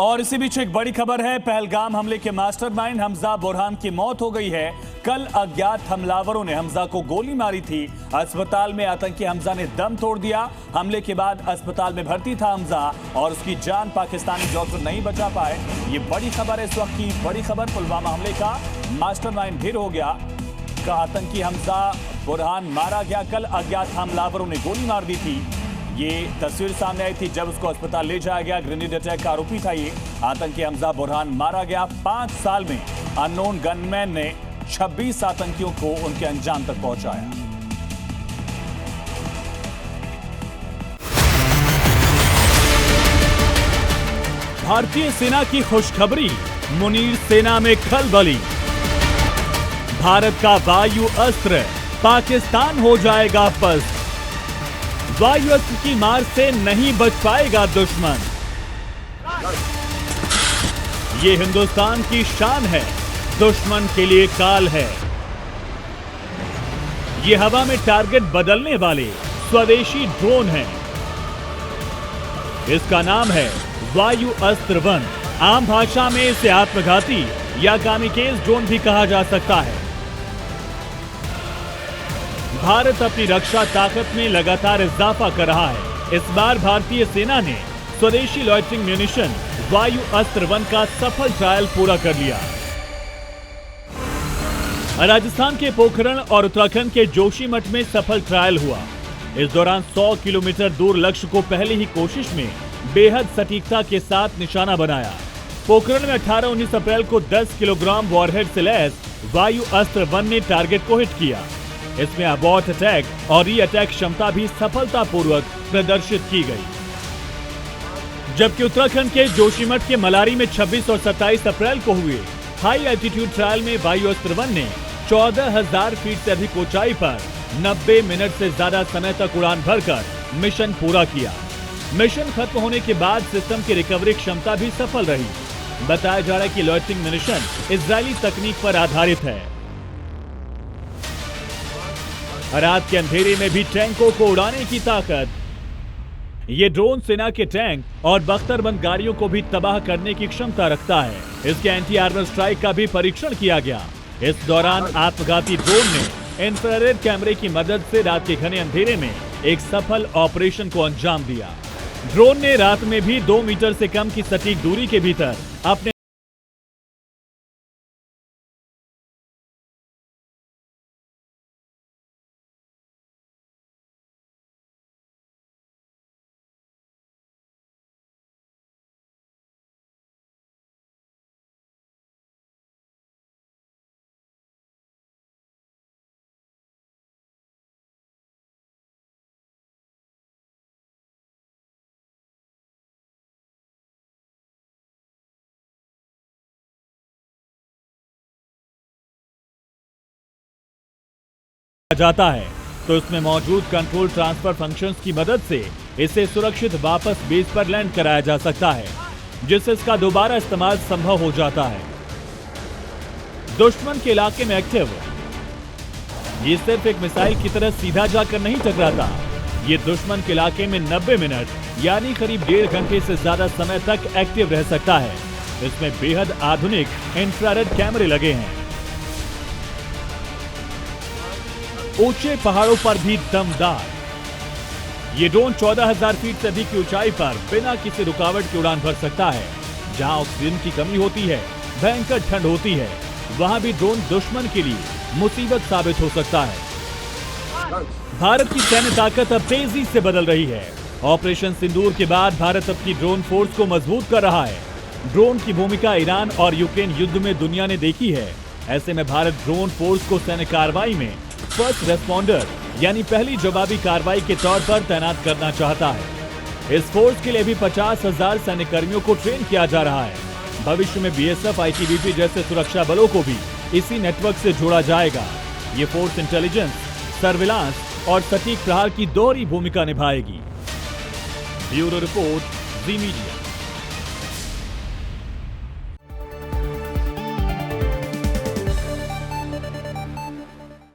और इसी बीच एक बड़ी खबर है। पहलगाम हमले के मास्टरमाइंड हमजा बुरहान की मौत हो गई है। कल अज्ञात हमलावरों ने हमजा को गोली मारी थी। अस्पताल में आतंकी हमजा ने दम तोड़ दिया। हमले के बाद अस्पताल में भर्ती था हमजा और उसकी जान पाकिस्तानी डॉक्टर नहीं बचा पाए। ये बड़ी खबर है, इस वक्त की बड़ी खबर। पुलवामा हमले का मास्टरमाइंड ढेर हो गया का आतंकी हमजा बुरहान मारा गया। कल अज्ञात हमलावरों ने गोली मार दी थी। ये तस्वीर सामने आई थी जब उसको अस्पताल ले जाया गया। ग्रेनेड अटैक का आरोपी था ये आतंकी हमजा बुरहान, मारा गया। 5 साल में अननोन गनमैन ने 26 आतंकियों को उनके अंजाम तक पहुंचाया। भारतीय सेना की खुशखबरी, मुनीर सेना में खलबली। भारत का वायु अस्त्र पाकिस्तान हो जाएगा पस्त। वायु अस्त्र की मार से नहीं बच पाएगा दुश्मन। ये हिंदुस्तान की शान है, दुश्मन के लिए काल है। ये हवा में टारगेट बदलने वाले स्वदेशी ड्रोन हैं। इसका नाम है वायु अस्त्र 1। आम भाषा में इसे आत्मघाती या कामिकेज ड्रोन भी कहा जा सकता है। भारत अपनी रक्षा ताकत में लगातार इजाफा कर रहा है। इस बार भारतीय सेना ने स्वदेशी लॉइटरिंग म्यूनिशन वायु अस्त्र 1 का सफल ट्रायल पूरा कर लिया। राजस्थान के पोखरण और उत्तराखंड के जोशीमठ में सफल ट्रायल हुआ। इस दौरान 100 किलोमीटर दूर लक्ष्य को पहले ही कोशिश में बेहद सटीकता के साथ निशाना बनाया। पोखरण में 18-19 अप्रैल को 10 किलोग्राम वॉरहेड से लैस वायु अस्त्र 1 ने टारगेट को हिट किया। इसमें अबॉर्ट अटैक और री अटैक क्षमता भी सफलतापूर्वक प्रदर्शित की गई। जबकि उत्तराखंड के जोशीमठ के मलारी में 26 और 27 अप्रैल को हुए हाई एल्टीट्यूड ट्रायल में वायु अस्त्र 1 ने 14,000 फीट से अधिक ऊंचाई पर 90 मिनट से ज्यादा समय तक उड़ान भरकर मिशन पूरा किया। मिशन खत्म होने के बाद सिस्टम की रिकवरी क्षमता भी सफल रही। बताया जा रहा है कि लॉइटरिंग मिशन इजरायली तकनीक पर आधारित है। रात के अंधेरे में भी टैंकों को उड़ाने की ताकत। ये ड्रोन सेना के टैंक और बख्तरबंद गाड़ियों को भी तबाह करने की क्षमता रखता है। इसके एंटी आर्मर स्ट्राइक का भी परीक्षण किया गया। इस दौरान आत्मघाती ड्रोन ने इंफ्रारेड कैमरे की मदद से रात के घने अंधेरे में एक सफल ऑपरेशन को अंजाम दिया। ड्रोन ने रात में भी 2 मीटर से कम की सटीक दूरी के भीतर अपने जाता है तो इसमें मौजूद कंट्रोल ट्रांसफर फंक्शंस की मदद से इसे सुरक्षित वापस बेस पर लैंड कराया जा सकता है, जिससे इसका दोबारा इस्तेमाल संभव हो जाता है। दुश्मन के इलाके में एक्टिव। ये सिर्फ एक मिसाइल की तरह सीधा जाकर नहीं टकराता। ये दुश्मन के इलाके में 90 मिनट यानी करीब 1.5 घंटे से ज्यादा समय तक एक्टिव रह सकता है। इसमें बेहद आधुनिक इंफ्रारेड कैमरे लगे हैं। ऊंचे पहाड़ों पर भी दमदार। ये ड्रोन 14,000 फीट से अधिक की ऊंचाई पर बिना किसी रुकावट के उड़ान भर सकता है। जहां ऑक्सीजन की कमी होती है, भयंकर ठंड होती है, वहां भी ड्रोन दुश्मन के लिए मुसीबत साबित हो सकता है। भारत की सैन्य ताकत अब तेजी से बदल रही है। ऑपरेशन सिंदूर के बाद भारत अपनी ड्रोन फोर्स को मजबूत कर रहा है। ड्रोन की भूमिका ईरान और यूक्रेन युद्ध में दुनिया ने देखी है। ऐसे में भारत ड्रोन फोर्स को सैन्य कार्रवाई में फर्स्ट रेस्पॉन्डर यानी पहली जवाबी कार्रवाई के तौर पर तैनात करना चाहता है। इस फोर्स के लिए भी 50,000 सैन्य कर्मियों को ट्रेन किया जा रहा है। भविष्य में बीएसएफ, आईटीबीपी जैसे सुरक्षा बलों को भी इसी नेटवर्क से जोड़ा जाएगा। ये फोर्स इंटेलिजेंस, सर्विलांस और सटीक प्रहार की दोहरी भूमिका निभाएगी। ब्यूरो रिपोर्ट, जी मीडिया।